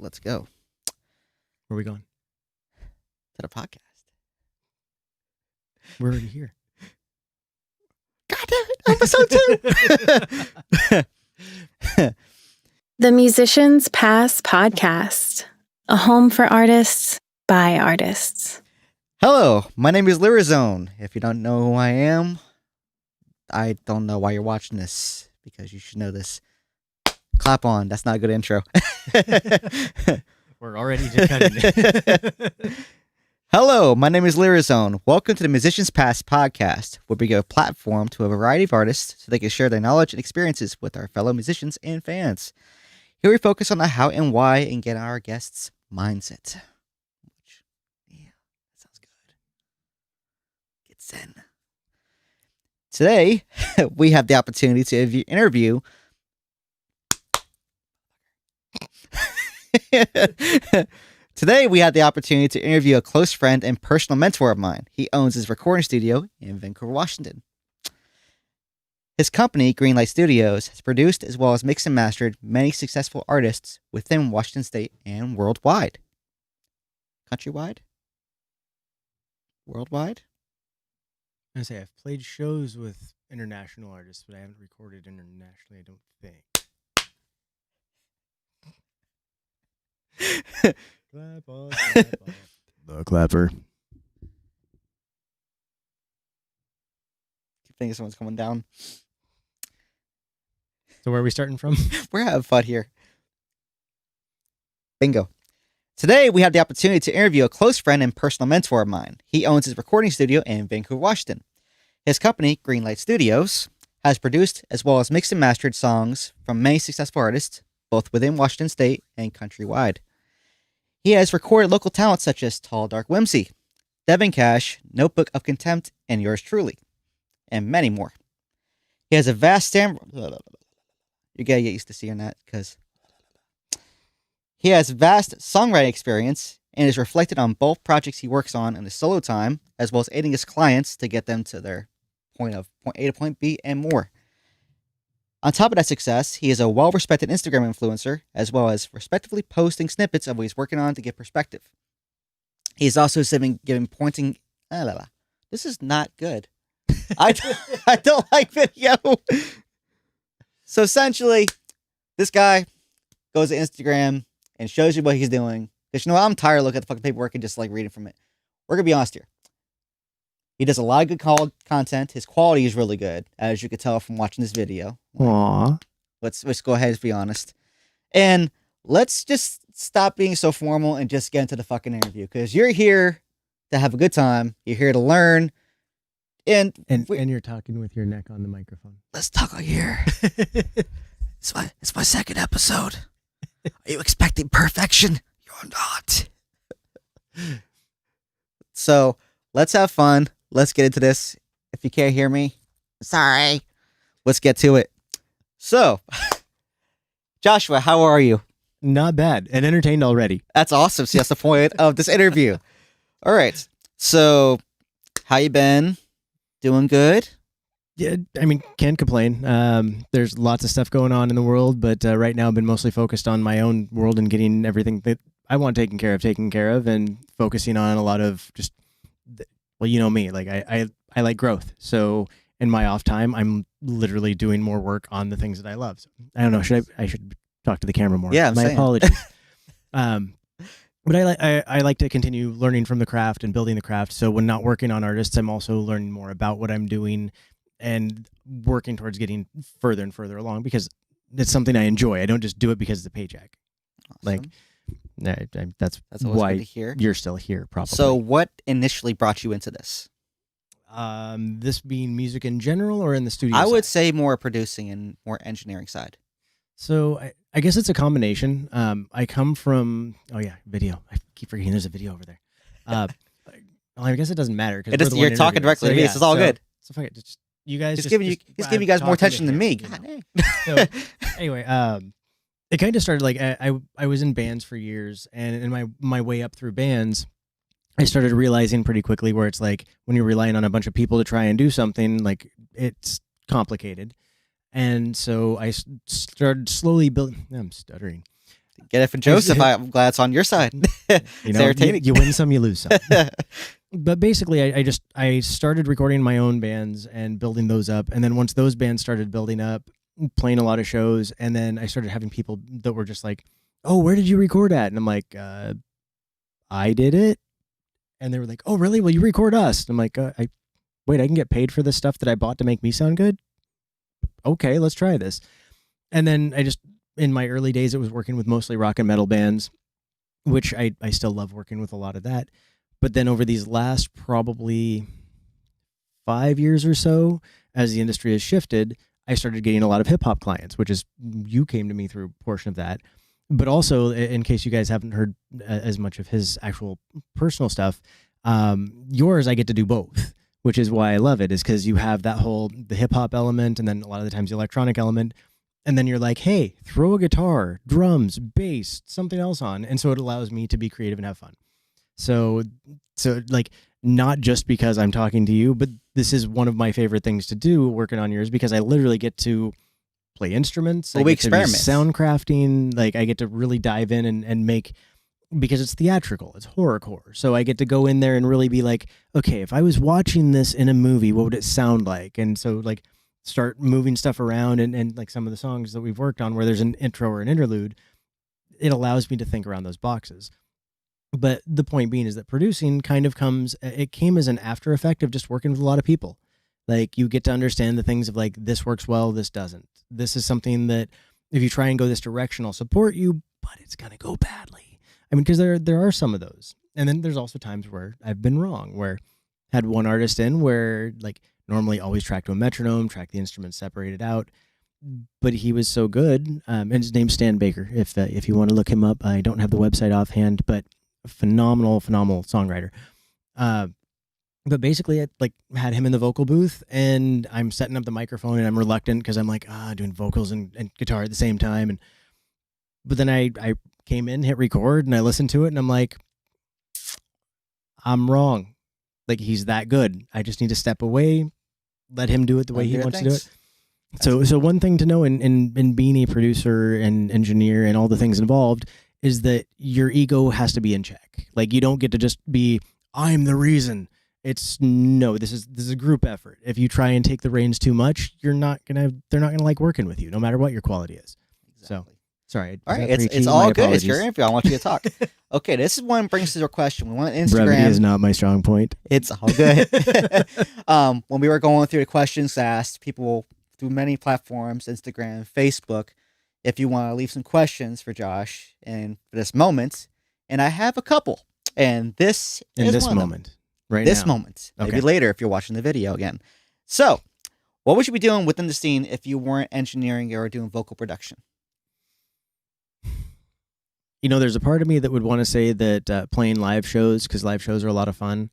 let's go Where are we going? to the podcast. We're already here. God damn it, episode 2. The Musicians Pass Podcast, a home for artists by artists. Hello, my name is Lyrizone. If you don't know who I am, I don't know why you're watching this, because you should know this. Clap on. That's not a good intro. We're already just cutting it. Hello, my name is Lyrizone. Welcome to the Musicians Pass Podcast, where we give a platform to a variety of artists so they can share their knowledge and experiences with our fellow musicians and fans. Here we focus on the how and why and get our guests' mindset. Yeah, that sounds good. Get zen. Today, we have the opportunity to interview Today, we had the opportunity to interview a close friend and personal mentor of mine. He owns his recording studio in Vancouver, Washington. His company, Greenlight Studios, has produced as well as mixed and mastered many successful artists within Washington State and worldwide. Countrywide? Worldwide? I say I've played shows with international artists, but I haven't recorded internationally, I don't think. Clap on, clap on. The clapper. Keep thinking someone's coming down. So where are we starting from? We're having fun here. Bingo. Today, we have the opportunity to interview a close friend and personal mentor of mine. He owns his recording studio in Vancouver, Washington. His company, Greenlight Studios, has produced as well as mixed and mastered songs from many successful artists, both within Washington State and countrywide. He has recorded local talents such as Tall Dark Whimsy, Devinkash, Notebook of Contempt, and yours truly, and many more. He has a vast You gotta get used to seeing that, because he has vast songwriting experience and is reflected on both projects he works on in his solo time, as well as aiding his clients to get them to their point A to point B and more. On top of that success, he is a well-respected Instagram influencer, as well as respectively posting snippets of what he's working on to get perspective. He's also giving pointing... This is not good. I don't like video. So essentially, this guy goes to Instagram and shows you what he's doing. Because you know what? I'm tired of looking at the fucking paperwork and just like reading from it. We're going to be honest here. He does a lot of good content. His quality is really good, as you could tell from watching this video. Aww. Let's go ahead and be honest. And let's just stop being so formal and just get into the fucking interview. Because you're here to have a good time. You're here to learn. And you're talking with your neck on the microphone. Let's talk here. It's my second episode. Are you expecting perfection? You're not. So let's have fun. Let's get into this. If you can't hear me, sorry. Let's get to it. So, Joshua, how are you? Not bad. And entertained already. That's awesome. See, that's the point of this interview. All right. So, how you been? Doing good? Yeah, I mean, can't complain. There's lots of stuff going on in the world, but right now I've been mostly focused on my own world and getting everything that I want taken care of, and focusing on a lot of just, well, you know me, like I like growth. So in my off time, I'm literally doing more work on the things that I love. So, I don't know. I should talk to the camera more. Yeah, my apologies. But I like to continue learning from the craft and building the craft. So when not working on artists, I'm also learning more about what I'm doing and working towards getting further and further along, because it's something I enjoy. I don't just do it because it's a paycheck. Awesome. Like that's why good to hear. You're still here, probably. So what initially brought you into this? This being music in general, or in the studio? I would say more producing and more engineering side. So I guess it's a combination. I come from video. I keep forgetting there's a video over there. Well, I guess it doesn't matter because you're talking directly to me. So it's all good. So fuck it. Just you guys just giving you guys more attention than me. God dang. So anyway, it kind of started like I was in bands for years, and in my way up through bands, I started realizing pretty quickly where it's like when you're relying on a bunch of people to try and do something, like it's complicated. And so I started slowly building. I'm stuttering. Get it from Joseph. I'm glad it's on your side. You know, you win some, you lose some. But basically, I started recording my own bands and building those up. And then once those bands started building up, playing a lot of shows, and then I started having people that were just like, oh, where did you record at? And I'm like, I did it. And they were like, oh, really? Well, you record us. And I'm like, wait, I can get paid for this stuff that I bought to make me sound good? Okay, let's try this. And then in my early days, it was working with mostly rock and metal bands, which I still love working with a lot of that. But then over these last probably 5 years or so, as the industry has shifted, I started getting a lot of hip hop clients, which is, you came to me through a portion of that. But also, in case you guys haven't heard as much of his actual personal stuff, yours, I get to do both, which is why I love it, is because you have the hip hop element, and then a lot of the times the electronic element. And then you're like, hey, throw a guitar, drums, bass, something else on. And so it allows me to be creative and have fun. So like, not just because I'm talking to you, but this is one of my favorite things to do working on yours, because I literally get to play instruments. Well, we experiment. Sound crafting. Like, I get to really dive in and make, because it's theatrical, it's horrorcore. So I get to go in there and really be like, okay, if I was watching this in a movie, what would it sound like? And so like, start moving stuff around, and like some of the songs that we've worked on where there's an intro or an interlude, it allows me to think around those boxes. But the point being is that producing kind of came as an after effect of just working with a lot of people. Like, you get to understand the things of like, this works well, this doesn't. This is something that if you try and go this direction, I'll support you, but it's going to go badly. I mean, because there are some of those. And then there's also times where I've been wrong, where had one artist in where like, normally always track to a metronome, track the instruments separated out, but he was so good. And his name's Stan Baker. If you want to look him up, I don't have the website offhand, but phenomenal songwriter. But basically, I like had him in the vocal booth, and I'm setting up the microphone, and I'm reluctant because I'm like, doing vocals and guitar at the same time. But then I came in, hit record, and I listened to it, and I'm like, I'm wrong. Like, he's that good. I just need to step away, let him do it the way he wants to do it. So one thing to know in being a producer and engineer and all the things involved is that your ego has to be in check. Like, you don't get to just be, I'm the reason. It's no, this is a group effort. If you try and take the reins too much, they're not gonna like working with you, no matter what your quality is. Exactly. So sorry. All right, it's all good. Apologies. It's your interview. I want you to talk. Okay, this is one brings us to a question. We want Instagram. Brevity is not my strong point. It's all good. When we were going through the questions asked, people through many platforms, Instagram, Facebook, if you want to leave some questions for Josh and for this moment, and I have a couple, and this is this one moment. Of them. Right this now. Moment. Maybe later if you're watching the video again. So, what would you be doing within the scene if you weren't engineering or doing vocal production? You know, there's a part of me that would want to say that playing live shows, because live shows are a lot of fun.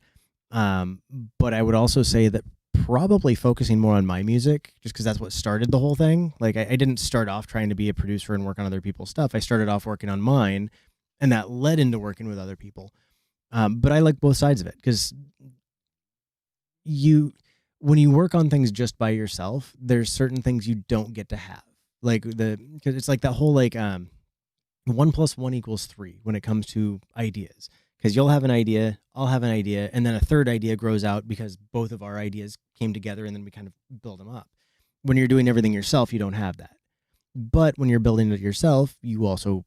But I would also say that probably focusing more on my music, just because that's what started the whole thing. Like, I didn't start off trying to be a producer and work on other people's stuff. I started off working on mine, and that led into working with other people. But I like both sides of it, because when you work on things just by yourself, there's certain things you don't get to have. Like because it's like that whole like 1 + 1 = 3 when it comes to ideas. Because you'll have an idea, I'll have an idea, and then a third idea grows out because both of our ideas came together, and then we kind of build them up. When you're doing everything yourself, you don't have that. But when you're building it yourself, you also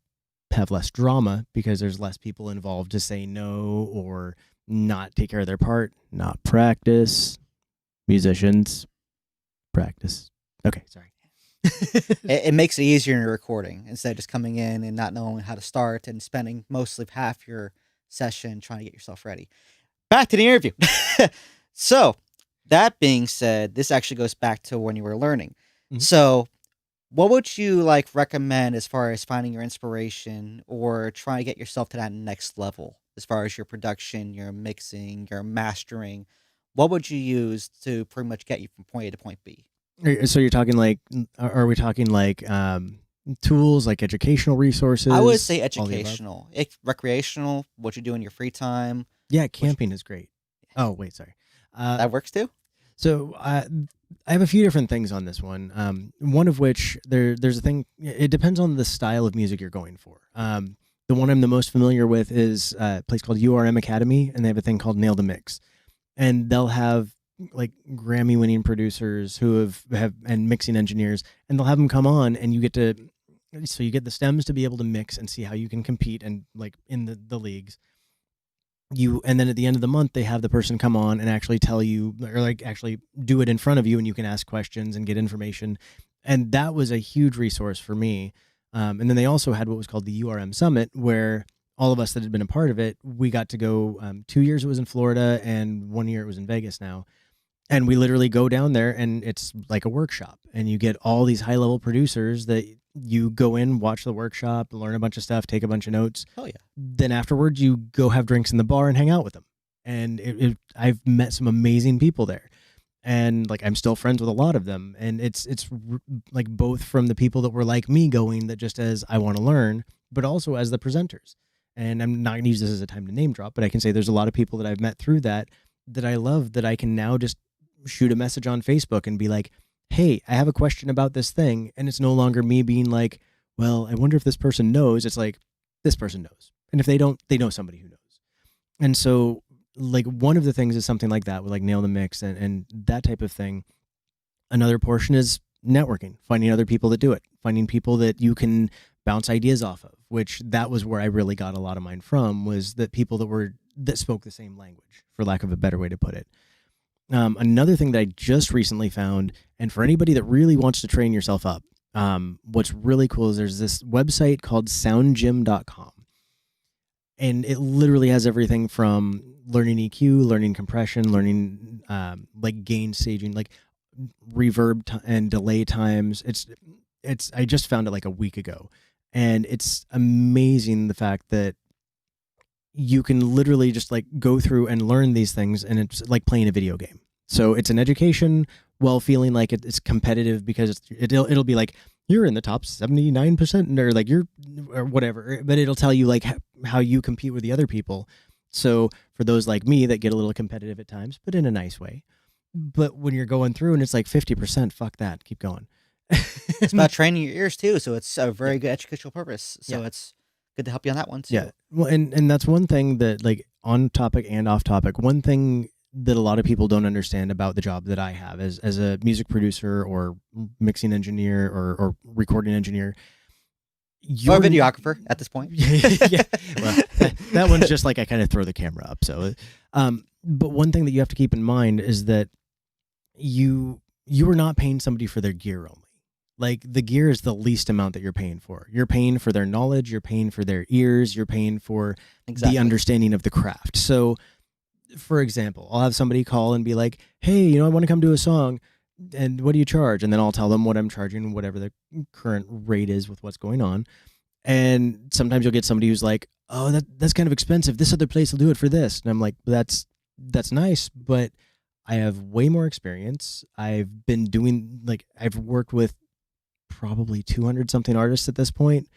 have less drama because there's less people involved to say no or not take care of their part, not practice. Musicians, practice. Okay, sorry. It makes it easier in your recording instead of just coming in and not knowing how to start and spending mostly half your session trying to get yourself ready. Back to the interview. So, that being said, this actually goes back to when you were learning. Mm-hmm. So, what would you like recommend as far as finding your inspiration or trying to get yourself to that next level as far as your production, your mixing, your mastering? What would you use to pretty much get you from point A to point B? So you're talking like, are we talking like tools, like educational resources? I would say educational, recreational, what you do in your free time. Yeah, camping is great. Oh, wait, sorry. That works too? So I have a few different things on this one. One of which there's a thing. It depends on the style of music you're going for. The one I'm the most familiar with is a place called URM Academy, and they have a thing called Nail the Mix, and they'll have like Grammy-winning producers who have and mixing engineers, and they'll have them come on, and you get the stems to be able to mix and see how you can compete and like in the leagues. And then at the end of the month, they have the person come on and actually tell you, or like actually do it in front of you, and you can ask questions and get information. And that was a huge resource for me. And then they also had what was called the URM Summit, where all of us that had been a part of it, we got to go 2 years it was in Florida, and 1 year it was in Vegas now. And we literally go down there, and it's like a workshop, and you get all these high-level producers that you go in, watch the workshop, learn a bunch of stuff, take a bunch of notes. Oh, yeah. Then afterwards, you go have drinks in the bar and hang out with them. And I've met some amazing people there. And like I'm still friends with a lot of them. And it's like both from the people that were like me going that just as I want to learn, but also as the presenters. And I'm not going to use this as a time to name drop, but I can say there's a lot of people that I've met through that I love, that I can now just shoot a message on Facebook and be like, hey, I have a question about this thing. And it's no longer me being like, well, I wonder if this person knows. It's like, this person knows. And if they don't, they know somebody who knows. And so like one of the things is something like that with like Nail the Mix and that type of thing. Another portion is networking, finding other people that do it, finding people that you can bounce ideas off of, which that was where I really got a lot of mine from, was that people that spoke the same language, for lack of a better way to put it. Another thing that I just recently found, and for anybody that really wants to train yourself up, what's really cool is there's this website called soundgym.com. And it literally has everything from learning EQ, learning compression, learning like gain staging, like reverb and delay times. I just found it like a week ago. And it's amazing the fact that you can literally just like go through and learn these things, and it's like playing a video game. So it's an education while feeling like it's competitive, because it'll be like, you're in the top 79% or like or whatever, but it'll tell you like how you compete with the other people. So for those like me that get a little competitive at times, but in a nice way. But when you're going through and it's like 50%, fuck that, keep going. It's about training your ears too, so it's a very good educational purpose. So it's good to help you on that one too. Yeah. Well, and that's one thing that like on topic and off topic, one thing that a lot of people don't understand about the job that I have as a music producer or mixing engineer or recording engineer. Or a videographer at this point. Yeah. Well, that one's just like I kind of throw the camera up. So, but one thing that you have to keep in mind is that you are not paying somebody for their gear only. Like the gear is the least amount that you're paying for. You're paying for their knowledge. You're paying for their ears. You're paying for the understanding of the craft. So, for example, I'll have somebody call and be like, hey, I want to come do a song. And what do you charge? And then I'll tell them what I'm charging, whatever the current rate is with what's going on. And sometimes you'll get somebody who's like, oh, that's kind of expensive. This other place will do it for this. And I'm like, that's nice, but I have way more experience. I've been doing, like, I've worked with probably 200 something artists at this point.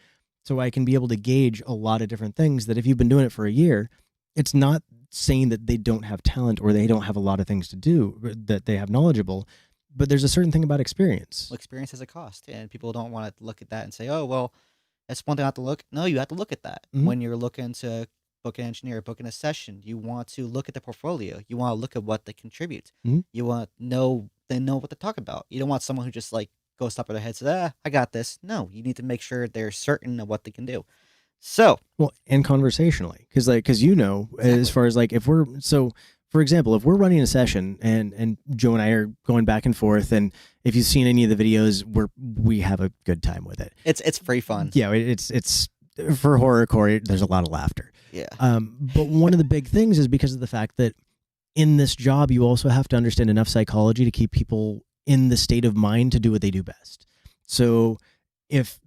So I can be able to gauge a lot of different things that if you've been doing it for a year, it's not saying that they don't have talent or they don't have a lot of things to do, that they have knowledgeable, but there's a certain thing about experience. Well, experience has a cost, and people don't want to look at that and say, oh, well, that's one thing I have to look. No, you have to look at that. Mm-hmm. When you're looking to book an engineer, booking a session, you want to look at the portfolio. You want to look at what they contribute. Mm-hmm. You want to know what to talk about. You don't want someone who just like goes top of their head and says, I got this. No, you need to make sure they're certain of what they can do. So, well, and conversationally, because exactly. As far as like for example, if we're running a session and Joe and I are going back and forth, and if you've seen any of the videos, we have a good time with it. It's free fun. Yeah, it's for horrorcore. There's a lot of laughter. Yeah. But one of the big things is because of the fact that in this job, you also have to understand enough psychology to keep people in the state of mind to do what they do best. So if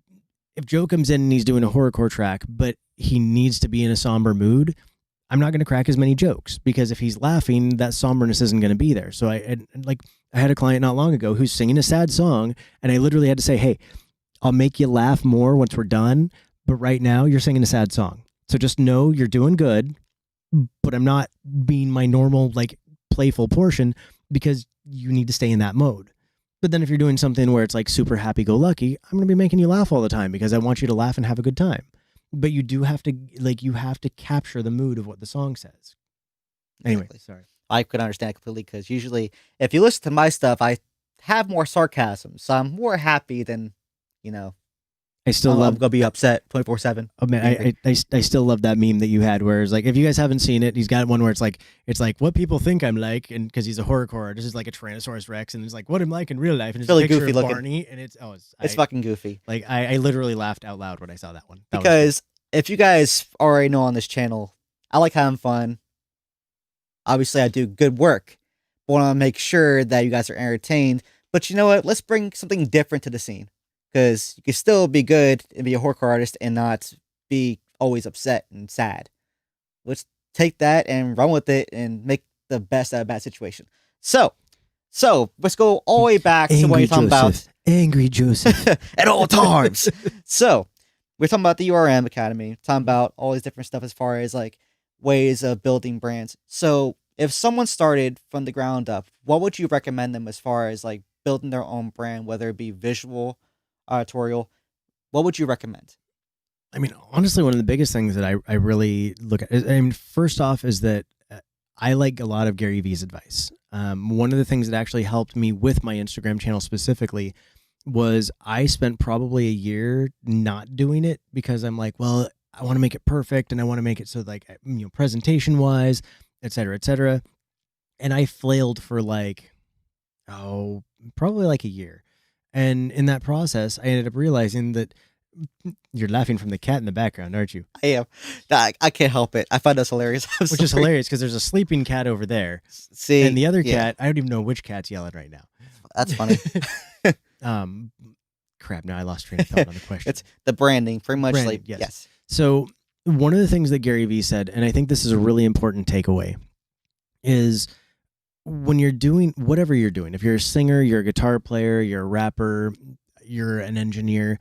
Joe comes in and he's doing a horrorcore track, but he needs to be in a somber mood, I'm not going to crack as many jokes, because if he's laughing, that somberness isn't going to be there. So I had a client not long ago who's singing a sad song, and I literally had to say, hey, I'll make you laugh more once we're done, but right now you're singing a sad song. So just know you're doing good, but I'm not being my normal, like, playful portion, because you need to stay in that mode. But then if you're doing something where it's like super happy-go-lucky, I'm going to be making you laugh all the time because I want you to laugh and have a good time. But you do have to, like, you have to capture the mood of what the song says. Anyway, Exactly. sorry. I could understand completely because usually, if you listen to my stuff, I have more sarcasm, so I'm more happy than, you know, I still I'm love. gonna be upset 24/7. Oh man, I still love that meme that you had, where it's like, if you guys haven't seen it, he's got one where it's like what people think I'm like, and because he's a horrorcore artist, is like a Tyrannosaurus Rex, and it's like what I'm like in real life, and it's Really a picture goofy of looking. Barney, and it's fucking goofy. Like I literally laughed out loud when I saw that one. That was Because if you guys already know on this channel, I like having fun. Obviously, I do good work, but I want to make sure that you guys are entertained. But you know what? Let's bring something different to the scene. Because you can still be good and be a horrorcore artist and not be always upset and sad. Let's take that and run with it and make the best out of a bad situation. So let's go all the way back to what you're talking about. Angry Joseph. At all times. So we're talking about the URM Academy, talking about all these different stuff as far as like ways of building brands. So if someone started from the ground up, what would you recommend them as far as like building their own brand, whether it be visual, auditorial? What would you recommend? I mean, honestly, one of the biggest things that I really look at, I mean, first off is that I like a lot of Gary Vee's advice. One of the things that actually helped me with my Instagram channel specifically was I spent probably a year not doing it because I'm like, well, I want to make it perfect and I want to make it so like, you know, presentation wise, et cetera, et cetera. And I flailed for like, probably like a year. And in that process, I ended up realizing that you're laughing from the cat in the background, aren't you? I am. I can't help it. I find this hilarious. Which is hilarious because there's a sleeping cat over there. See, and the other cat, I don't even know which cat's yelling right now. That's funny. Crap, now I lost train of thought on the question. It's the branding, pretty much. Branding, like yes. So one of the things that Gary Vee said, and I think this is a really important takeaway, is when you're doing whatever you're doing, if you're a singer, you're a guitar player, you're a rapper, you're an engineer,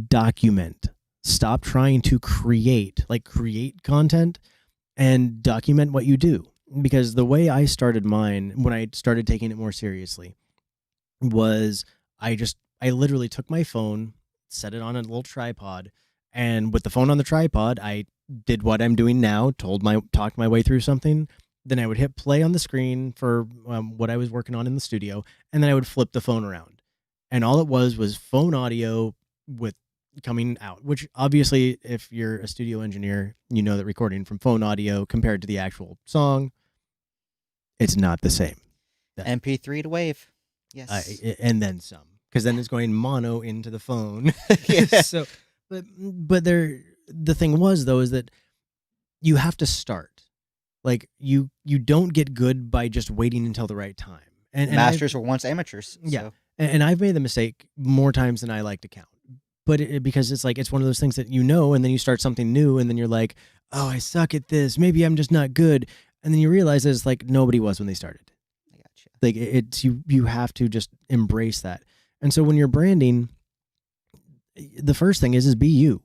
document. Stop trying to create content and document what you do. Because the way I started mine, when I started taking it more seriously, was I literally took my phone, set it on a little tripod, and with the phone on the tripod, I did what I'm doing now, talked my way through something. Then I would hit play on the screen for what I was working on in the studio, and then I would flip the phone around. And all it was phone audio with coming out, which obviously, if you're a studio engineer, you know that recording from phone audio compared to the actual song, it's not the same. MP3 to wave. Yes. And then some, because then it's going mono into the phone. Yeah. So, but the thing was, though, is that you have to start. Like you don't get good by just waiting until the right time. And Masters were once amateurs. Yeah. So. And I've made the mistake more times than I like to count. But because it's like, it's one of those things that you know, and then you start something new, and then you're like, oh, I suck at this. Maybe I'm just not good. And then you realize that it's like nobody was when they started. I gotcha. Like it's you have to just embrace that. And so when you're branding, the first thing is be you,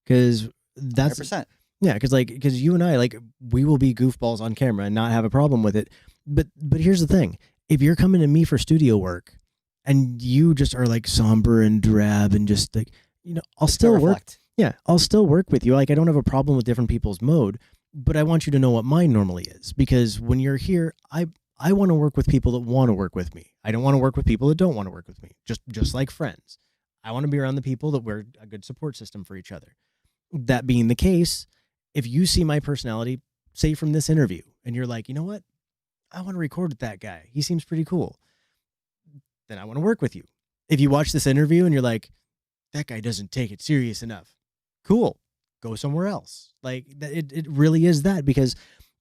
because that's 100%. Yeah, because you and I, like, we will be goofballs on camera and not have a problem with it. But here's the thing: if you're coming to me for studio work, and you just are like somber and drab and just like, you know, I'll still work. Yeah, I'll still work with you. Like, I don't have a problem with different people's mode, but I want you to know what mine normally is, because when you're here, I want to work with people that want to work with me. I don't want to work with people that don't want to work with me. Just like friends, I want to be around the people that we're a good support system for each other. That being the case, if you see my personality, say from this interview, and you're like, you know what, I want to record with that guy, he seems pretty cool, then I want to work with you. If you watch this interview and you're like, that guy doesn't take it serious enough, cool, go somewhere else. Like, it really is that, because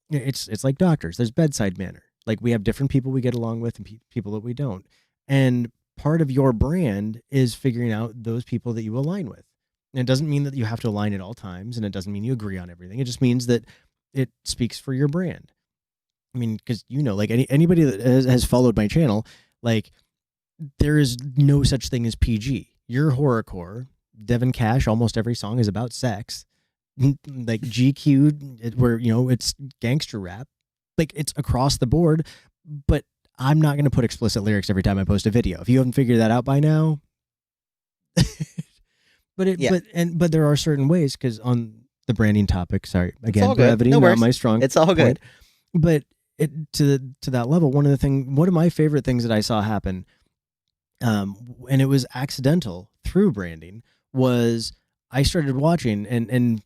it's like doctors. There's bedside manner. Like, we have different people we get along with and people that we don't. And part of your brand is figuring out those people that you align with. And it doesn't mean that you have to align at all times, and it doesn't mean you agree on everything. It just means that it speaks for your brand. I mean, because, you know, like anybody that has followed my channel, like, there is no such thing as PG. You're horrorcore. Devinkash, almost every song is about sex. Like GQ, where, you know, it's gangster rap. Like, it's across the board. But I'm not going to put explicit lyrics every time I post a video. If you haven't figured that out by now, but there are certain ways, because on the branding topic, sorry, again, brevity, no not worries. my strong It's all point, good. but to that level, one of my favorite things that I saw happen, and it was accidental through branding, was I started watching, and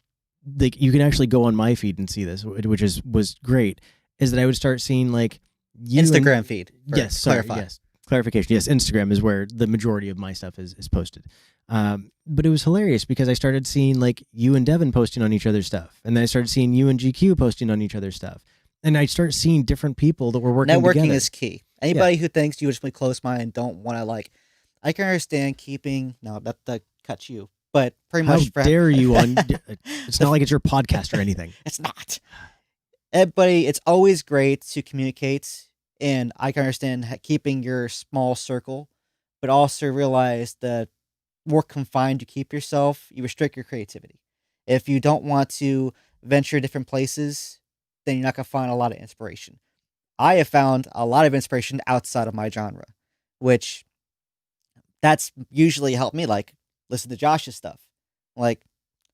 like you can actually go on my feed and see this, which was great, is that I would start seeing like Instagram feed. Yes, sorry, yes. Clarification. Yes, Instagram is where the majority of my stuff is posted. But it was hilarious because I started seeing like you and Devin posting on each other's stuff. And then I started seeing you and GQ posting on each other's stuff. And I start seeing different people that were working Networking together. is key. Anybody who thinks you just be close mind and don't want to like, I can understand keeping, no, that cuts you. But pretty much. How dare you on, it's not like it's your podcast or anything. It's not. Everybody, it's always great to communicate. And I can understand keeping your small circle, but also realize that more confined you keep yourself, you restrict your creativity. If you don't want to venture different places, then you're not going to find a lot of inspiration. I have found a lot of inspiration outside of my genre, which that's usually helped me, like, listen to Josh's stuff. Like,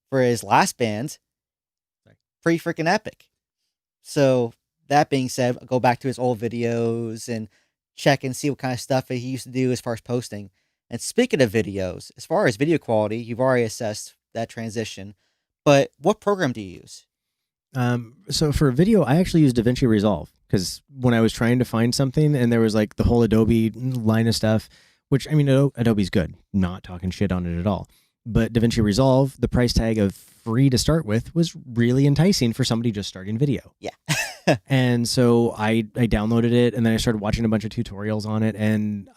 for his last band, pretty freaking epic. So, that being said, go back to his old videos and check and see what kind of stuff he used to do as far as posting. And speaking of videos, as far as video quality, you've already assessed that transition. But what program do you use? So for video, I actually use DaVinci Resolve, because when I was trying to find something and there was like the whole Adobe line of stuff, which, I mean, Adobe's good, not talking shit on it at all. But DaVinci Resolve, the price tag of free to start with, was really enticing for somebody just starting video. Yeah. And so I downloaded it, and then I started watching a bunch of tutorials on it, and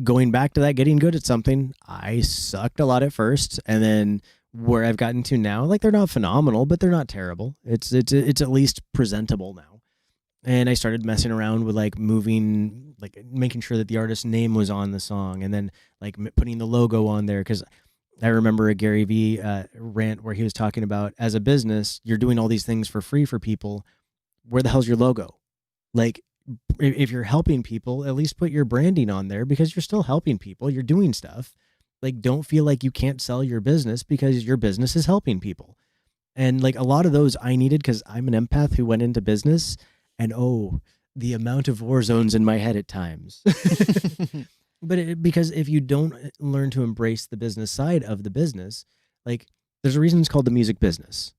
going back to that, getting good at something, I sucked a lot at first, and then where I've gotten to now, like, they're not phenomenal, but they're not terrible. It's at least presentable now. And I started messing around with like moving, like making sure that the artist's name was on the song, and then like putting the logo on there. Because I remember a Gary Vee rant where he was talking about, as a business, you're doing all these things for free for people. Where the hell's your logo? Like, if you're helping people, at least put your branding on there, because you're still helping people. You're doing stuff. Like, don't feel like you can't sell your business because your business is helping people. And like a lot of those I needed, because I'm an empath who went into business, and the amount of war zones in my head at times. But because if you don't learn to embrace the business side of the business, like, there's a reason it's called the music business.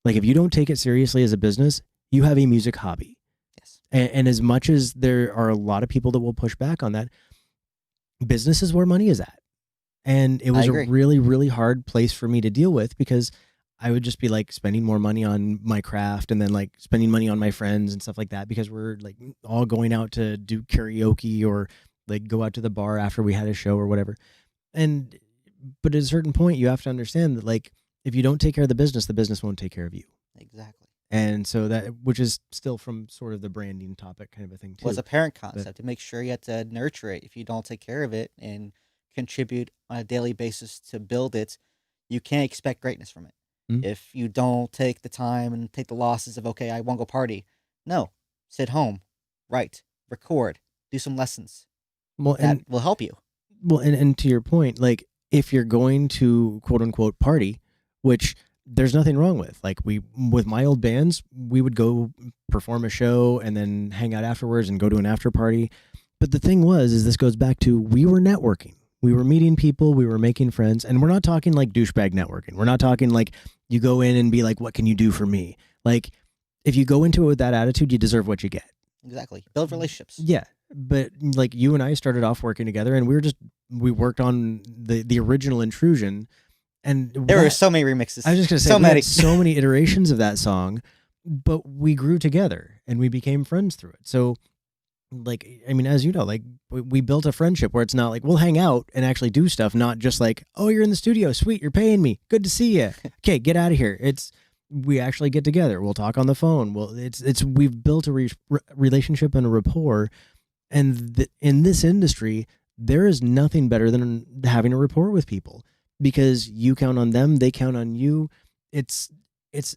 Like, if you don't take it seriously as a business, you have a music hobby. Yes. And as much as there are a lot of people that will push back on that, business is where money is at. And it was a really, really hard place for me to deal with, because I would just be like spending more money on my craft, and then like spending money on my friends and stuff like that, because we're like all going out to do karaoke or like go out to the bar after we had a show or whatever. But at a certain point, you have to understand that, like, if you don't take care of the business won't take care of you. Exactly. And so which is still from sort of the branding topic kind of a thing too. Well, it's a parent concept to make sure you have to nurture it. If you don't take care of it and contribute on a daily basis to build it, you can't expect greatness from it. Mm-hmm. If you don't take the time and take the losses of, okay, I won't go party. No, sit home, write, record, do some lessons. Well, that will help you. Well, and to your point, like, if you're going to quote unquote party, which there's nothing wrong with, like, with my old bands, we would go perform a show and then hang out afterwards and go to an after party. But the thing is this goes back to, we were networking. We were meeting people, we were making friends, and we're not talking like douchebag networking. We're not talking like you go in and be like, what can you do for me? Like, if you go into it with that attitude, you deserve what you get. Exactly. Build relationships. Yeah. But like, you and I started off working together, and we worked on the original Intrusion, and there were so many remixes. I was just going to say, so many iterations of that song, but we grew together and we became friends through it. So, like, I mean, as you know, like, we built a friendship where it's not like we'll hang out and actually do stuff, not just like, oh, you're in the studio, sweet, you're paying me, good to see you. Okay, get out of here. We actually get together. We'll talk on the phone. Well, we've built a relationship and a rapport, and in this industry, there is nothing better than having a rapport with people, because you count on them, they count on you. It's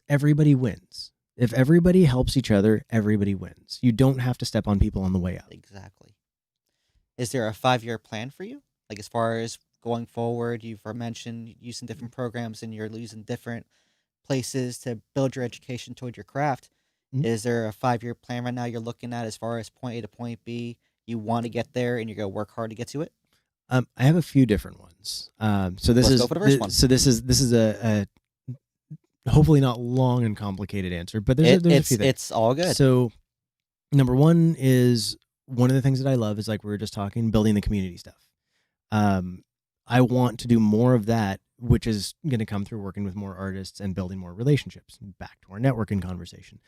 everybody wins. If everybody helps each other, everybody wins. You don't have to step on people on the way up. Exactly. Is there a 5-year plan for you? Like as far as going forward, you've mentioned using different programs and you're using different places to build your education toward your craft. Mhm. Is there a 5-year plan right now you're looking at as far as point A to point B? You want to get there and you're going to work hard to get to it? I have a few different ones. So this Let's is go for the first one. So this is a hopefully not long and complicated answer, but there's a few things. It's all good. So number one is one of the things that I love is like we were just talking, building the community stuff. I want to do more of that, which is going to come through working with more artists and building more relationships. Back to our networking conversation,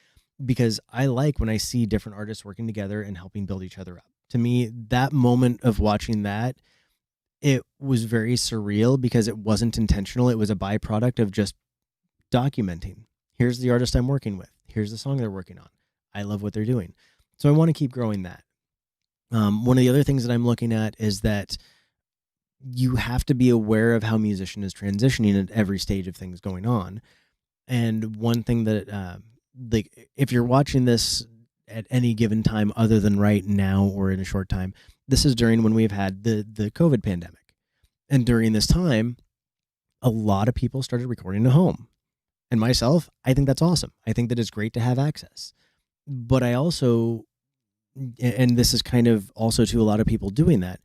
because I like when I see different artists working together and helping build each other up. To me, that moment of watching that, it was very surreal because it wasn't intentional. It was a byproduct of just documenting. Here's the artist I'm working with. Here's the song they're working on. I love what they're doing. So I want to keep growing that. One of the other things that I'm looking at is that you have to be aware of how musician is transitioning at every stage of things going on. And one thing that, like, if you're watching this at any given time other than right now or in a short time, this is during when we've had the COVID pandemic. And during this time, a lot of people started recording at home. And myself, I think that's awesome. I think that it's great to have access. But I also, and this is kind of also to a lot of people doing that,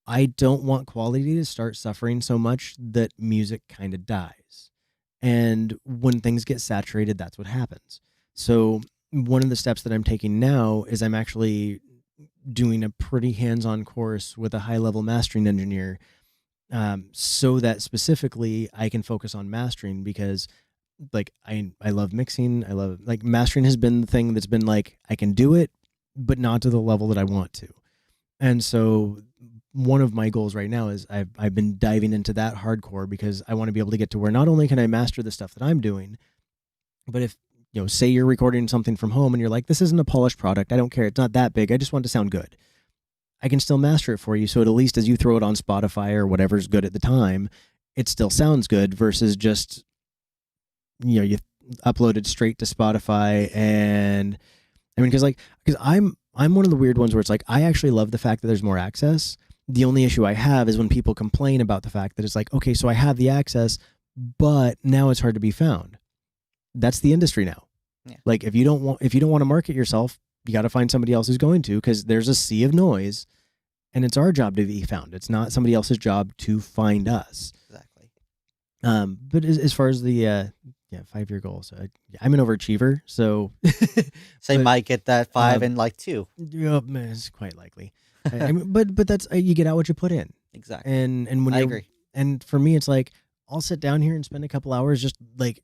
I don't want quality to start suffering so much that music kind of dies. And when things get saturated, that's what happens. So one of the steps that I'm taking now is I'm actually doing a pretty hands-on course with a high-level mastering engineer, so that specifically I can focus on mastering, because like I love mixing. I love, like, mastering has been the thing that's been like, I can do it, but not to the level that I want to. And so one of my goals right now is I've been diving into that hardcore because I want to be able to get to where not only can I master the stuff that I'm doing, but if, you know, say you're recording something from home and you're like, this isn't a polished product, I don't care, it's not that big, I just want it to sound good, I can still master it for you. So at least as you throw it on Spotify or whatever's good at the time, it still sounds good versus just, you know, you upload it straight to Spotify. And I mean, because I'm one of the weird ones where it's like, I actually love the fact that there's more access. The only issue I have is when people complain about the fact that it's like, okay, so I have the access, but now it's hard to be found. That's the industry now. Yeah. Like, if you don't want to market yourself, you got to find somebody else who's going to, because there's a sea of noise, and it's our job to be found. It's not somebody else's job to find us. Exactly. But as far as the 5-year goal, so I'm an overachiever, so So you might get that 5 in like 2. Yeah, man, it's quite likely. I mean, but that's you get out what you put in. Exactly. And when I you're, agree. and for me, it's like I'll sit down here and spend a couple hours just like,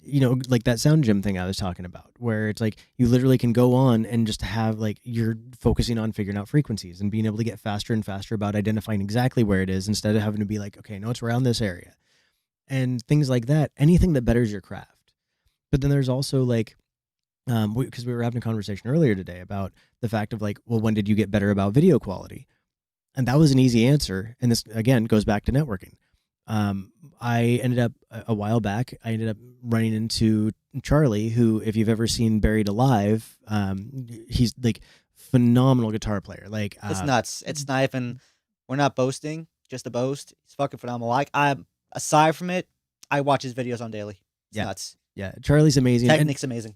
you know, like that sound gym thing I was talking about, where it's like you literally can go on and just have, like, you're focusing on figuring out frequencies and being able to get faster and faster about identifying exactly where it is, instead of having to be like, okay, no, it's around this area, and things like that. Anything that betters your craft. But then there's also like, because we were having a conversation earlier today about the fact of like, well, when did you get better about video quality? And that was an easy answer. And this, again, goes back to networking. I ended up, a while back, I ended up running into Charlie, who, if you've ever seen Buried Alive, he's like phenomenal guitar player. Like, It's nuts. It's not even, we're not boasting, just a boast. It's fucking phenomenal. Like, aside from it, I watch his videos on daily. It's nuts. Yeah, Charlie's amazing. Technique's amazing.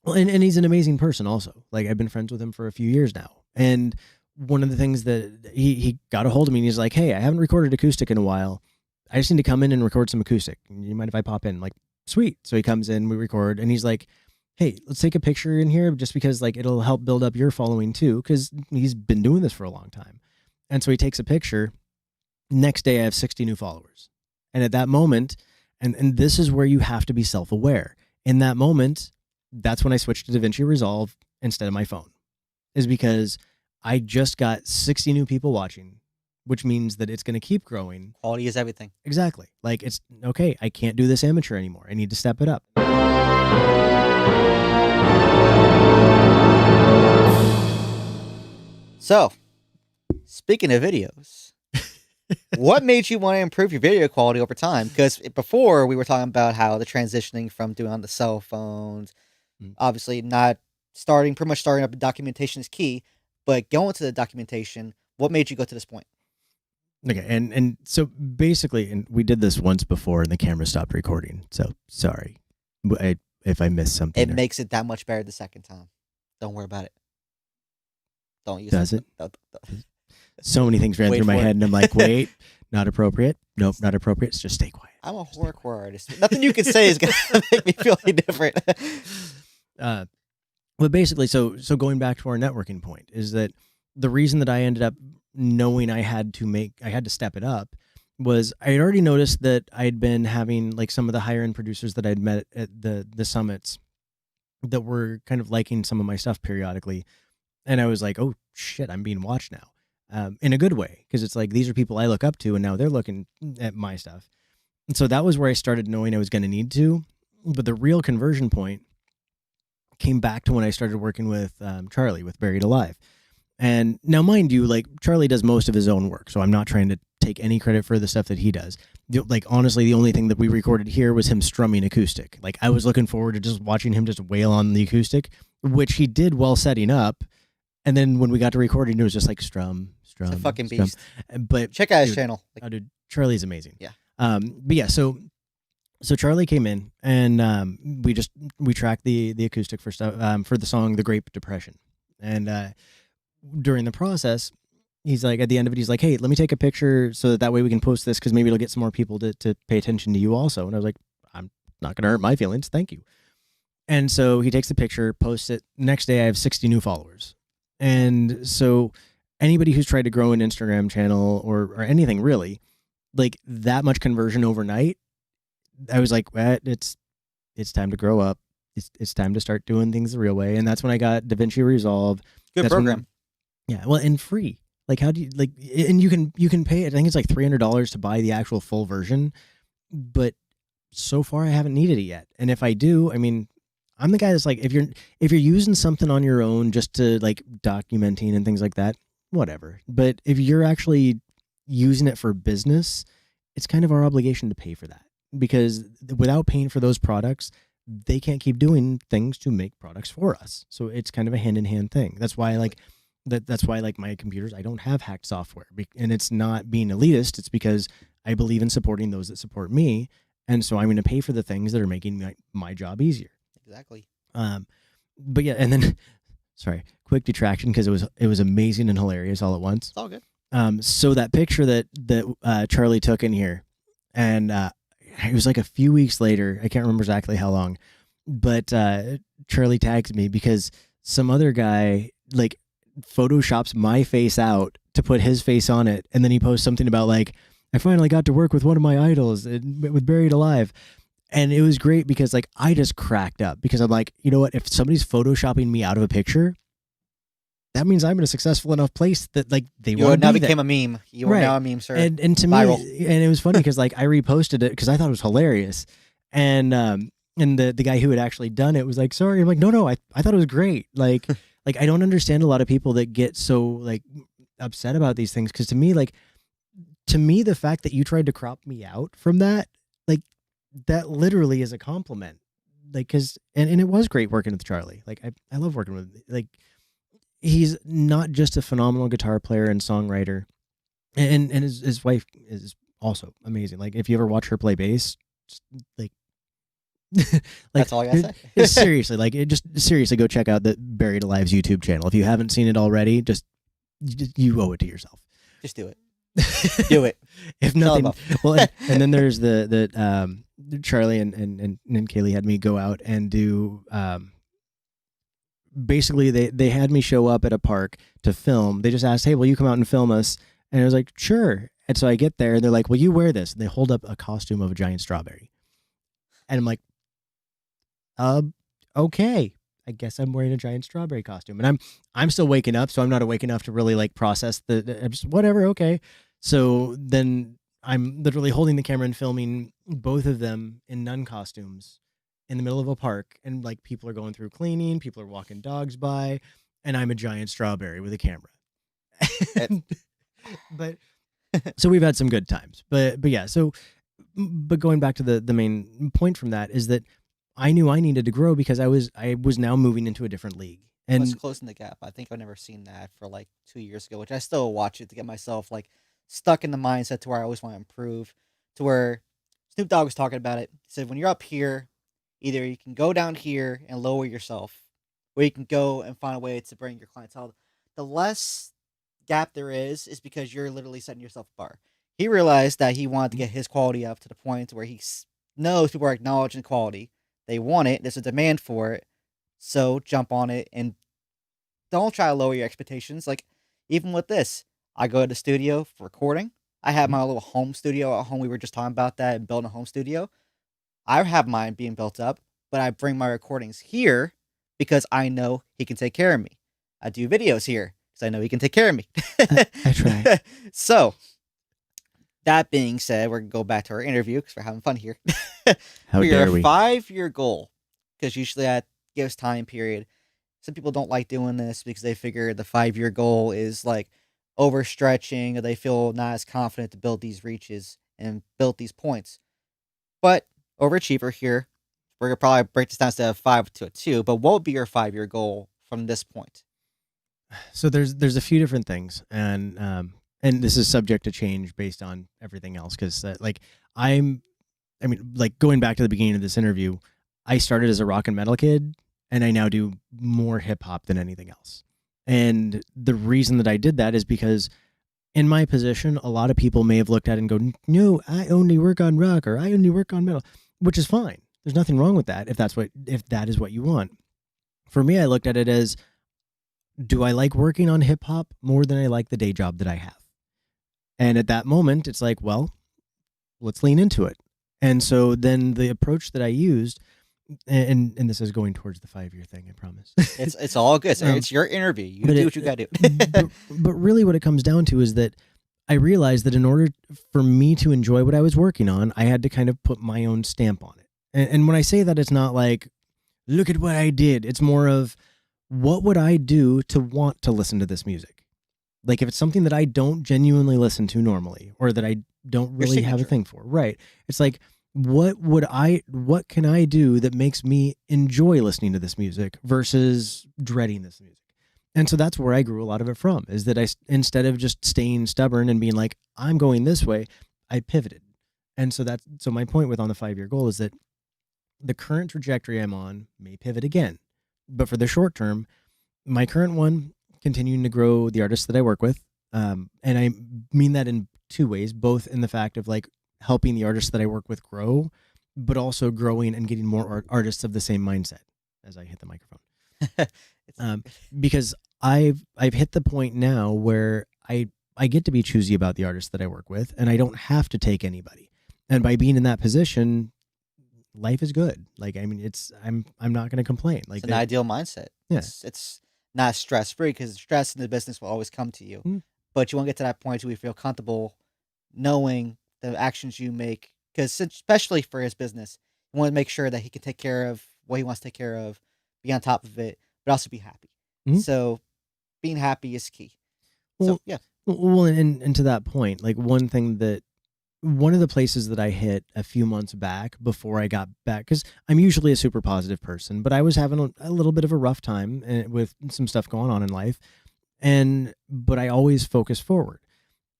Well, and he's an amazing person also. Like, I've been friends with him for a few years now. And one of the things that he got a hold of me, and he's like, hey, I haven't recorded acoustic in a while. I just need to come in and record some acoustic. You mind if I pop in? I'm like, sweet. So he comes in, we record, and he's like, hey, let's take a picture in here, just because like it'll help build up your following too, because he's been doing this for a long time. And so he takes a picture. Next day I have 60 new followers. And at that moment, and this is where you have to be self-aware. In that moment, that's when I switched to DaVinci Resolve instead of my phone, is because I just got 60 new people watching, which means that it's going to keep growing. Quality is everything. Exactly. Like, it's okay, I can't do this amateur anymore. I need to step it up. So, speaking of videos, what made you want to improve your video quality over time? Because before we were talking about how the transitioning from doing on the cell phones, Obviously, not pretty much starting up documentation is key, but going to the documentation, what made you go to this point? Okay, and so basically, and we did this once before, and the camera stopped recording. So sorry, if I missed something. It makes it that much better the second time. Don't worry about it. Don't use Does it? Don't. So many things ran Wait through my for it. head, and I'm like, wait, not appropriate. Nope, not appropriate. Just stay quiet. I'm a horrorcore artist. Nothing you can say is gonna make me feel any different. But basically, so going back to our networking point is that the reason that I ended up knowing I had to step it up was I had already noticed that I'd been having like some of the higher end producers that I'd met at the summits that were kind of liking some of my stuff periodically. And I was like, oh shit, I'm being watched now, in a good way. Cause it's like, these are people I look up to and now they're looking at my stuff. And so that was where I started knowing I was going to need to, but the real conversion point came back to when I started working with Charlie with Buried Alive. And now, mind you, like Charlie does most of his own work, so I'm not trying to take any credit for the stuff that he does. Like honestly, the only thing that we recorded here was him strumming acoustic. Like I was looking forward to just watching him just wail on the acoustic, which he did while setting up. And then when we got to recording, it was just like strum. It's a fucking strum. beast. But check out his channel. Oh, dude, Charlie's amazing. Yeah. But yeah, so Charlie came in and we tracked the acoustic for stuff for the song "The Great Depression," and during the process, he's like, at the end of it, he's like, hey, let me take a picture so that way we can post this because maybe it'll get some more people to pay attention to you also. And I was like, I'm not going to hurt my feelings. Thank you. And so he takes the picture, posts it. Next day, I have 60 new followers. And so anybody who's tried to grow an Instagram channel or anything really, like that much conversion overnight, I was like, it's time to grow up. It's time to start doing things the real way. And that's when I got DaVinci Resolve. Good program. Yeah, well, and free. Like, how do you like? And you can pay. I think it's like $300 to buy the actual full version. But so far, I haven't needed it yet. And if I do, I mean, I'm the guy that's like, if you're using something on your own just to like documenting and things like that, whatever. But if you're actually using it for business, it's kind of our obligation to pay for that because without paying for those products, they can't keep doing things to make products for us. So it's kind of a hand in hand thing. That's why that's why like my computers, I don't have hacked software, and it's not being elitist. It's because I believe in supporting those that support me. And so I'm going to pay for the things that are making my job easier. Exactly. But yeah, and then, sorry, quick detraction because it was amazing and hilarious all at once. It's all good. So that picture that Charlie took in here, and it was like a few weeks later. I can't remember exactly how long, but Charlie tags me because some other guy like photoshops my face out to put his face on it, and then he posts something about like, I finally got to work with one of my idols with Buried Alive. And it was great because like I just cracked up because I'm like, you know what? If somebody's photoshopping me out of a picture, that means I'm in a successful enough place that like they want to now be became there. a meme. You are now a meme, sir. And to Viral. me, and it was funny because like I reposted it because I thought it was hilarious. And the guy who had actually done it was like, sorry. I'm like, no, I thought it was great. Like like I don't understand a lot of people that get so like upset about these things because to me the fact that you tried to crop me out from that, like that literally is a compliment. Like, cause, and it was great working with Charlie. Like, I love working with, like, he's not just a phenomenal guitar player and songwriter. And his wife is also amazing. Like, if you ever watch her play bass, just, like, that's all I gotta say. Seriously, like, seriously go check out the Buried Alive's YouTube channel. If you haven't seen it already, you owe it to yourself. Just do it. Do it. If nothing, well, and then there's the Charlie and Kaylee had me go out and do. Basically, they had me show up at a park to film. They just asked, "Hey, will you come out and film us?" And I was like, "Sure." And so I get there, and they're like, "Will you wear this?" And they hold up a costume of a giant strawberry, and I'm like, okay. I guess I'm wearing a giant strawberry costume, and I'm still waking up, so I'm not awake enough to really like process I'm just whatever. Okay. So then I'm literally holding the camera and filming both of them in nun costumes in the middle of a park, and like people are going through cleaning, people are walking dogs by, and I'm a giant strawberry with a camera. But so we've had some good times, but yeah. So, but going back to the main point from that is that I knew I needed to grow because I was now moving into a different league. And was And closing the gap. I think I've never seen that for like 2 years ago, which I still watch it to get myself like stuck in the mindset to where I always want to improve. To where Snoop Dogg was talking about it. He said when you're up here, either you can go down here and lower yourself, or you can go and find a way to bring your clientele. The less gap there is because you're literally setting yourself apart. He realized that he wanted to get his quality up to the point where he knows people are acknowledging quality. They want it. There's a demand for it. So jump on it and don't try to lower your expectations. Like even with this, I go to the studio for recording. I have my little home studio at home. We were just talking about that and building a home studio. I have mine being built up, but I bring my recordings here because I know he can take care of me. I do videos here because I know he can take care of me. I try. So, that being said, we're going to go back to our interview because we're having fun here. How For dare your we? 5-year goal, because usually that gives time period. Some people don't like doing this because they figure the 5-year goal is like overstretching, or they feel not as confident to build these reaches and build these points. But overachiever here, we're gonna probably break this down instead of 5 to a 2. But what would be your 5-year goal from this point? So there's a few different things, and this is subject to change based on everything else. Because like going back to the beginning of this interview, I started as a rock and metal kid, and I now do more hip hop than anything else. And the reason that I did that is because in my position, a lot of people may have looked at it and go, "No, I only work on rock, or I only work on metal," which is fine. There's nothing wrong with that if that is what you want. For me, I looked at it as, do I like working on hip hop more than I like the day job that I have? And at that moment, it's like, well, let's lean into it. And so then the approach that I used, and this is going towards the 5-year thing, I promise. It's all good. So it's your interview. You do what you got to do. but really what it comes down to is that I realized that in order for me to enjoy what I was working on, I had to kind of put my own stamp on it. And when I say that, it's not like, look at what I did. It's more of, what would I do to want to listen to this music? Like if it's something that I don't genuinely listen to normally, or that I don't really have a thing for, right? It's like, what can I do that makes me enjoy listening to this music versus dreading this music? And so that's where I grew a lot of it from, is that instead of just staying stubborn and being like, I'm going this way, I pivoted. And so my point with on the 5-year goal is that the current trajectory I'm on may pivot again. But for the short term, my current one, continuing to grow the artists that I work with. And I mean that in two ways, both in the fact of like helping the artists that I work with grow, but also growing and getting more artists of the same mindset as I hit the microphone. Because I've hit the point now where I get to be choosy about the artists that I work with, and I don't have to take anybody. And by being in that position, life is good. Like, I mean, I'm not going to complain. Like, it's an ideal mindset. Yeah. It's not stress free, because stress in the business will always come to you. But you want to get to that point where you feel comfortable knowing the actions you make, because especially for his business, you want to make sure that he can take care of what he wants to take care of, be on top of it, but also be happy. So being happy is key. Well, so yeah. Well, and to that point, like one of the places that I hit a few months back before I got back, because I'm usually a super positive person, but I was having a little bit of a rough time with some stuff going on in life. But I always focus forward.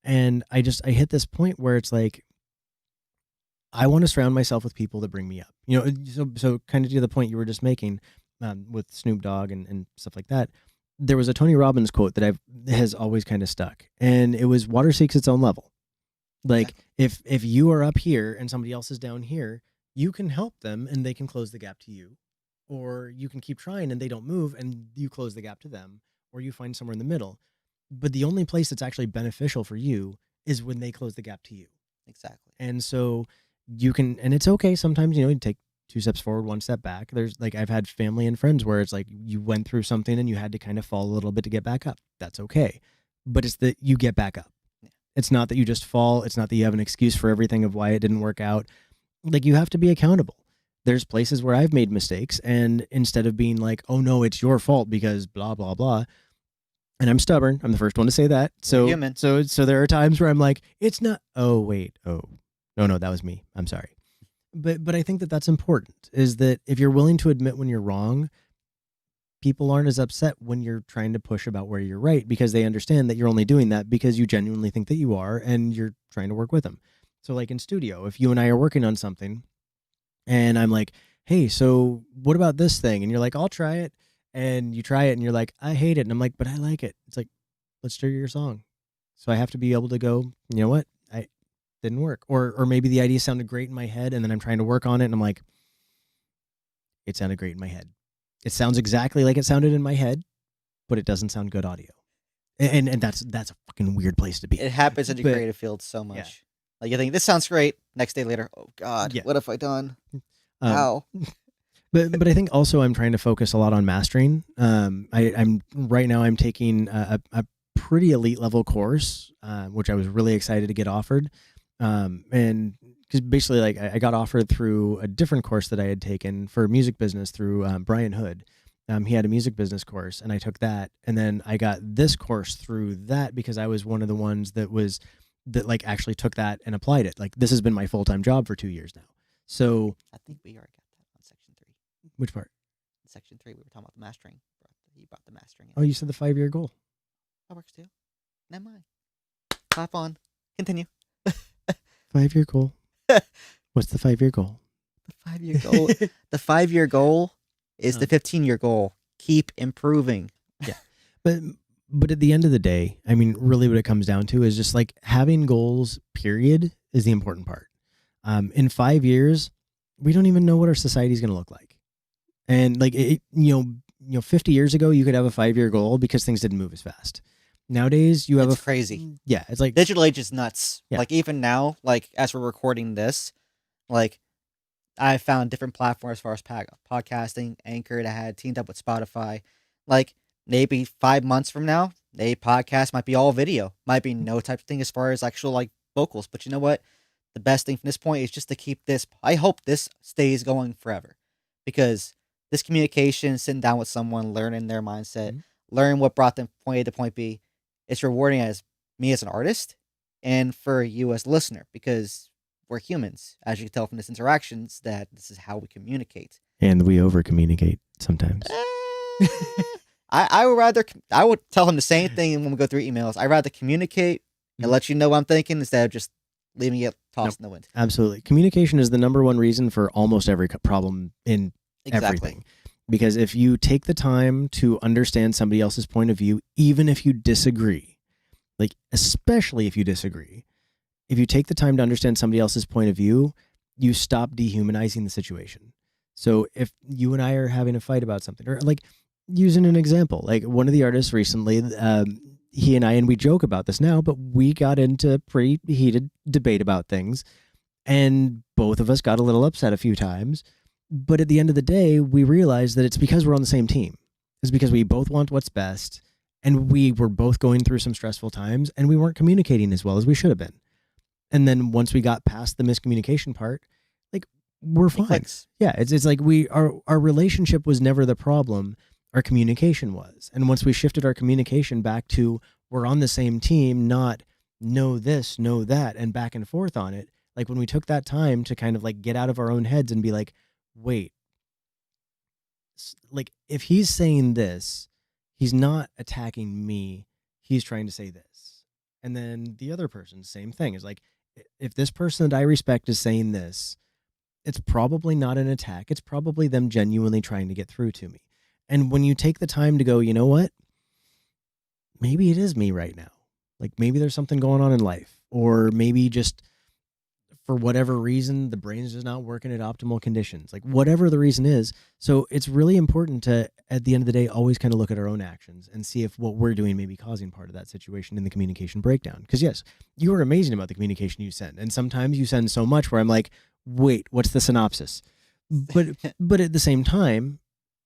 And I hit this point where it's like, I want to surround myself with people that bring me up, so kind of to the point you were just making with Snoop Dogg and stuff like that. There was a Tony Robbins quote that has always kind of stuck, and it was, water seeks its own level. Like if you are up here and somebody else is down here, you can help them and they can close the gap to you, or you can keep trying and they don't move and you close the gap to them, or you find somewhere in the middle. But the only place that's actually beneficial for you is when they close the gap to you. Exactly. And so you can, and it's okay sometimes, you take 2 steps forward, 1 step back. There's like, I've had family and friends where it's like you went through something and you had to kind of fall a little bit to get back up. That's okay. But it's that you get back up. It's not that you just fall. It's not that you have an excuse for everything of why it didn't work out. Like, you have to be accountable. There's places where I've made mistakes, and instead of being like, oh no, it's your fault because blah, blah, blah. And I'm stubborn. I'm the first one to say that. So, human. So there are times where I'm like, it's not, oh wait, oh, no, that was me. I'm sorry. But I think that that's important, is that if you're willing to admit when you're wrong, people aren't as upset when you're trying to push about where you're right, because they understand that you're only doing that because you genuinely think that you are, and you're trying to work with them. So like in studio, if you and I are working on something and I'm like, hey, so what about this thing? And you're like, I'll try it. And you try it and you're like, I hate it. And I'm like, but I like it. It's like, let's do your song. So I have to be able to go, you know what? I didn't work. Or maybe the idea sounded great in my head and then I'm trying to work on it and I'm like, it sounded great in my head. It sounds exactly like it sounded in my head, but it doesn't sound good audio. And that's a fucking weird place to be. It happens in the creative field so much. Yeah. Like you think this sounds great. Next day later, oh God, what have I done? How? But I think also I'm trying to focus a lot on mastering. I'm right now I'm taking a pretty elite level course, which I was really excited to get offered. And because basically like I got offered through a different course that I had taken for music business through Brian Hood. He had a music business course and I took that. And then I got this course through that because I was one of the ones that like actually took that and applied it. Like this has been my full-time job for 2 years now. So I think we already got that on section 3. Which part? In section 3, we were talking about the mastering. You brought the mastering in. Oh, you said the 5-year goal. That works too. Never mind. Clap on. Continue. 5-year goal. What's the 5-year goal? The 5-year goal. The 5-year goal is the 15-year goal. Keep improving. Yeah. But at the end of the day, I mean, really what it comes down to is just like having goals, period, is the important part. In 5 years, we don't even know what our society is going to look like. And like, 50 years ago, you could have a 5-year goal because things didn't move as fast. Nowadays, you have it's crazy. Yeah, it's like digital age is nuts. Yeah. Like even now, like as we're recording this, like I found different platforms as far as podcasting, Anchor that had teamed up with Spotify. Like maybe 5 months from now, a podcast might be all video, might be no type of thing as far as actual like vocals. But you know what? The best thing from this point is just to keep this. I hope this stays going forever, because this communication, sitting down with someone, learning their mindset, learn what brought them point A to point B, it's rewarding as me as an artist and for you as a listener, because we're humans, as you can tell from this interactions, that this is how we communicate. And we over communicate sometimes. I would tell him the same thing when we go through emails. I'd rather communicate and let you know what I'm thinking instead of just leaving it tossed in the wind. Absolutely. Communication is the number one reason for almost every problem in everything. Because if you take the time to understand somebody else's point of view, even if you disagree, like especially if you disagree, if you take the time to understand somebody else's point of view, you stop dehumanizing the situation. So if you and I are having a fight about something, or like using an example, like one of the artists recently, he and I, and we joke about this now, but we got into pretty heated debate about things, and both of us got a little upset a few times. But at the end of the day, we realized that it's because we're on the same team. It's because we both want what's best, and we were both going through some stressful times, and we weren't communicating as well as we should have been. And then once we got past the miscommunication part, like we're fine. Yeah, it's like our relationship was never the problem. Our communication was. And once we shifted our communication back to we're on the same team, not know this, know that, and back and forth on it. Like when we took that time to kind of like get out of our own heads and be like, wait, like if he's saying this, he's not attacking me. He's trying to say this. And then the other person, same thing, is like, if this person that I respect is saying this, it's probably not an attack. It's probably them genuinely trying to get through to me. And when you take the time to go, you know what? Maybe it is me right now. Like maybe there's something going on in life, or maybe just for whatever reason, the brain is just not working at optimal conditions, like whatever the reason is. So it's really important to, at the end of the day, always kind of look at our own actions and see if what we're doing may be causing part of that situation in the communication breakdown. Because yes, you are amazing about the communication you send. And sometimes you send so much where I'm like, wait, what's the synopsis? But at the same time,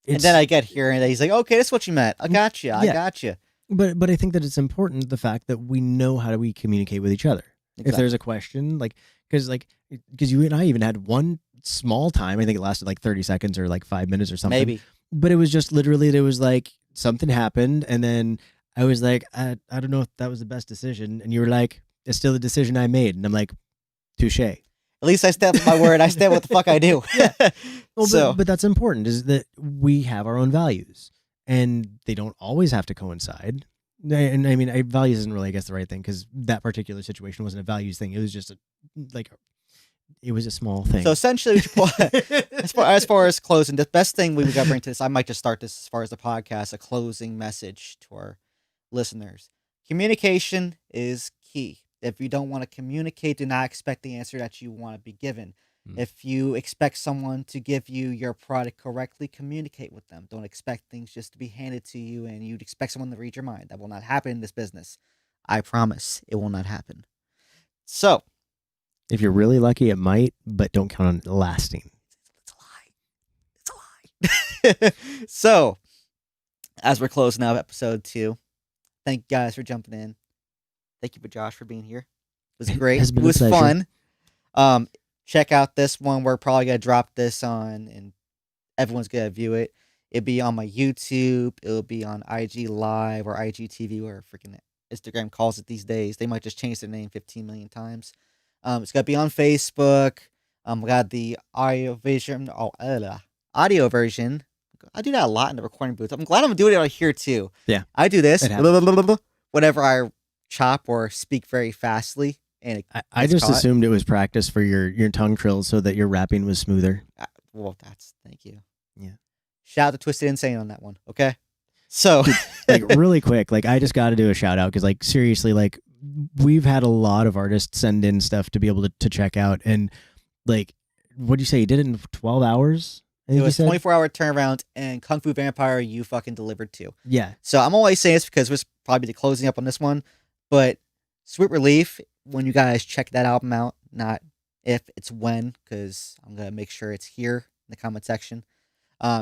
and then I get here and he's like, okay, that's what you meant. I got you. I got you. But I think that it's important, the fact that we know how do we communicate with each other. Exactly. If there's a question, because you and I even had one small time, I think it lasted like 30 seconds or like 5 minutes or something. Maybe. But it was just literally, there was like something happened. And then I was like, I don't know if that was the best decision. And you were like, it's still the decision I made. And I'm like, touche. At At least I stand with my word. I stand with what the fuck I do. Well, So but that's important, is that we have our own values, and they don't always have to coincide. And I mean, values isn't really, I guess, the right thing, because that particular situation wasn't a values thing. It was just it was a small thing. So essentially, as far as closing, the best thing we got to bring to this, I might just start this as far as the podcast, a closing message to our listeners. Communication is key. If you don't want to communicate, do not expect the answer that you want to be given. If you expect someone to give you your product correctly, communicate with them. Don't expect things just to be handed to you and you'd expect someone to read your mind. That will not happen in this business. I promise it will not happen. So, if you're really lucky, it might, but don't count on it lasting. It's a lie. So, as we're closing out episode 2, thank you guys for jumping in. Thank you for Josh for being here. It was great. It was fun. Check out this one. We're probably going to drop this on, and everyone's going to view it. It'll be on my YouTube. It'll be on IG Live or IGTV, or freaking Instagram calls it these days. They might just change their name 15 million times. It's going to be on Facebook. We got the audio version. Audio version. I do that a lot in the recording booth. I'm glad I'm doing it out here too. Yeah. I do this whenever I chop or speak very fastly. And I just assumed it was practice for your tongue trills so that your rapping was smoother. Well, thank you. Yeah. Shout out to Twisted Insane on that one. Okay. So, really quick, I just got to do a shout out, because seriously, we've had a lot of artists send in stuff to be able to check out, and what'd you say? You did it in 12 hours? It was 24-hour turnaround, and Kung Fu Vampire you fucking delivered too. Yeah. So I'm always saying this because it was probably the closing up on this one, but Sweet Relief, when you guys check that album out, not if, it's when, because I'm going to make sure it's here in the comment section.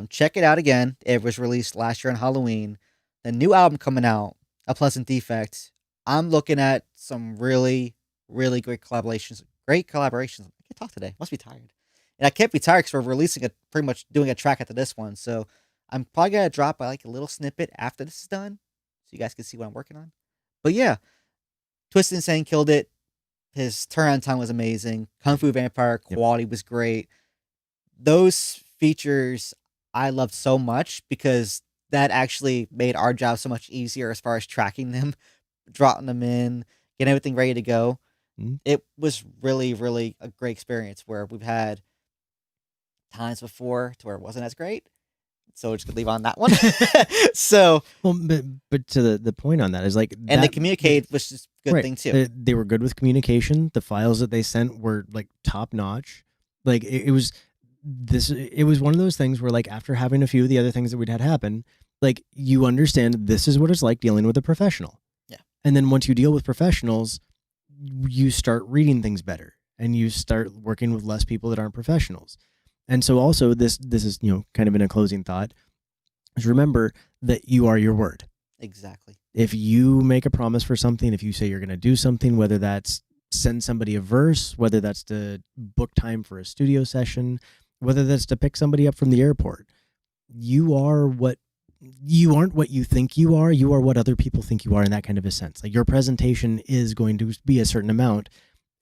Check it out again. It was released last year on Halloween. The new album coming out, A Pleasant Defect. I'm looking at some really, really great collaborations. I can't talk today. Must be tired. And I can't be tired because we're releasing pretty much doing a track after this one. So I'm probably going to drop a little snippet after this is done, so you guys can see what I'm working on. But yeah, Twisted Insane killed it. His turnaround time was amazing. Kung Fu Vampire quality was great. Those features I loved so much because that actually made our job so much easier as far as tracking them, dropping them in, getting everything ready to go. It was really, really a great experience where we've had times before to where it wasn't as great. So we're just gonna leave on that one. So, well, but to the point on that is and the communicate was just a good thing too. They were good with communication. The files that they sent were top notch. It was one of those things where after having a few of the other things that we'd had happen, you understand this is what it's like dealing with a professional. Yeah. And then once you deal with professionals, you start reading things better, and you start working with less people that aren't professionals. And so also this is, kind of in a closing thought, is remember that you are your word. Exactly. If you make a promise for something, if you say you're going to do something, whether that's send somebody a verse, whether that's to book time for a studio session, whether that's to pick somebody up from the airport, you aren't what you think you are what other people think you are, in that kind of a sense. Your presentation is going to be a certain amount,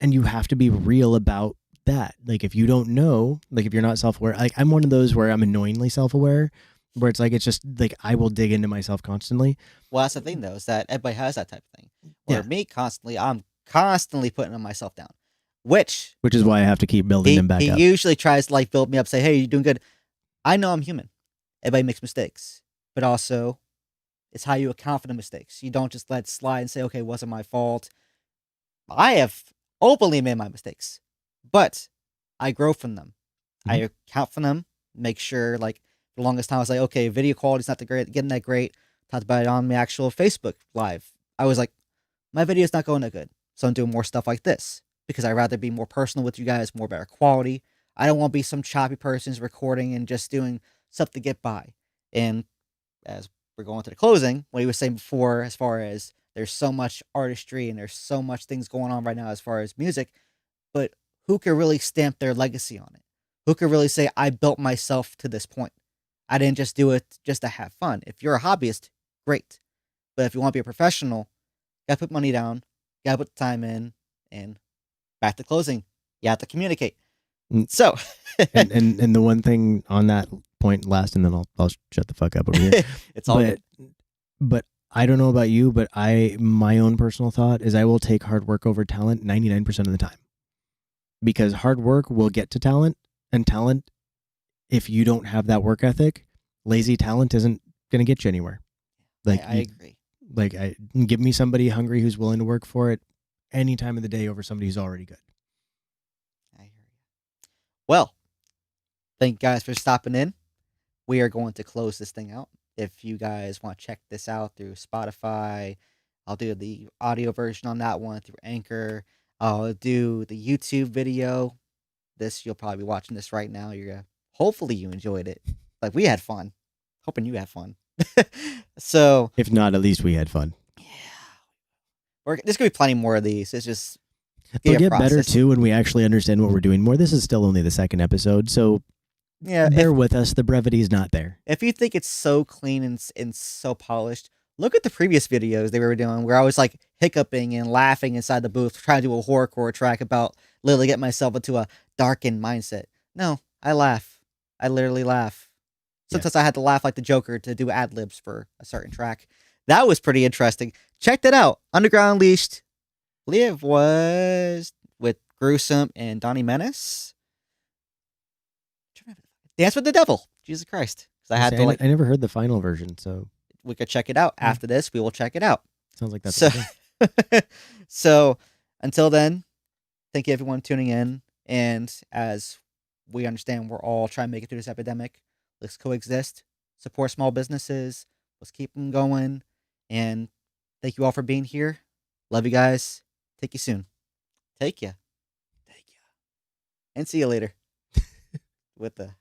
and you have to be real about that. If you don't know, if you're not self-aware, I'm one of those where I'm annoyingly self-aware, where it's just I will dig into myself constantly. Well, that's the thing though, is that everybody has that type of thing. Where me I'm constantly putting myself down, which is why I have to keep building them back up. He usually tries to build me up, say, hey, you're doing good. I know I'm human. Everybody makes mistakes, but also it's how you account for the mistakes. You don't just let it slide and say, okay, it wasn't my fault. I have openly made my mistakes, but I grow from them. I account for them, make sure, for the longest time, I was okay, video quality's not getting that great. Talked about it on my actual Facebook Live. I was my video's not going that good, so I'm doing more stuff like this because I'd rather be more personal with you guys, more better quality. I don't want to be some choppy person's recording and just doing stuff to get by. And as we're going to the closing, what he was saying before, as far as there's so much artistry and there's so much things going on right now as far as music, but who can really stamp their legacy on it? Who can really say, I built myself to this point? I didn't just do it just to have fun. If you're a hobbyist, great. But if you want to be a professional, gotta put money down, gotta put the time in, and back to closing. You have to communicate. Mm. So, and the one thing on that point last, and then I'll shut the fuck up over here. it's all good. But I don't know about you, but my own personal thought is I will take hard work over talent 99% of the time. Because hard work will get to talent, and talent, if you don't have that work ethic, lazy talent isn't going to get you anywhere. Like I agree. Like, give me somebody hungry who's willing to work for it any time of the day over somebody who's already good. I hear you. Well, thank you guys for stopping in. We are going to close this thing out. If you guys want to check this out through Spotify, I'll do the audio version on that one through Anchor. I'll do the YouTube video. You'll probably be watching this right now. Hopefully you enjoyed it. Like, we had fun. Hoping you had fun. So, if not, at least we had fun. Yeah, there's gonna be plenty more of these. It's just they'll get better too when we actually understand what we're doing more. This is still only the second episode, so yeah, bear with us. The brevity is not there. If you think it's so clean and so polished, look at the previous videos they were doing where I was like hiccuping and laughing inside the booth trying to do a horrorcore track about literally get myself into a darkened mindset. No, I laugh. I literally laugh. Sometimes I had to laugh like the Joker to do ad-libs for a certain track. That was pretty interesting. Check that out. Underground Unleashed. I believe it was with Gruesome and Donnie Menace. Dance with the Devil. Jesus Christ. I never heard the final version, so we could check it out. After this, we will check it out. Sounds like that's so. So until then, thank you everyone tuning in. And as we understand, we're all trying to make it through this epidemic. Let's coexist, support small businesses. Let's keep them going. And thank you all for being here. Love you guys. Take you soon. Take ya. And see you later. With the...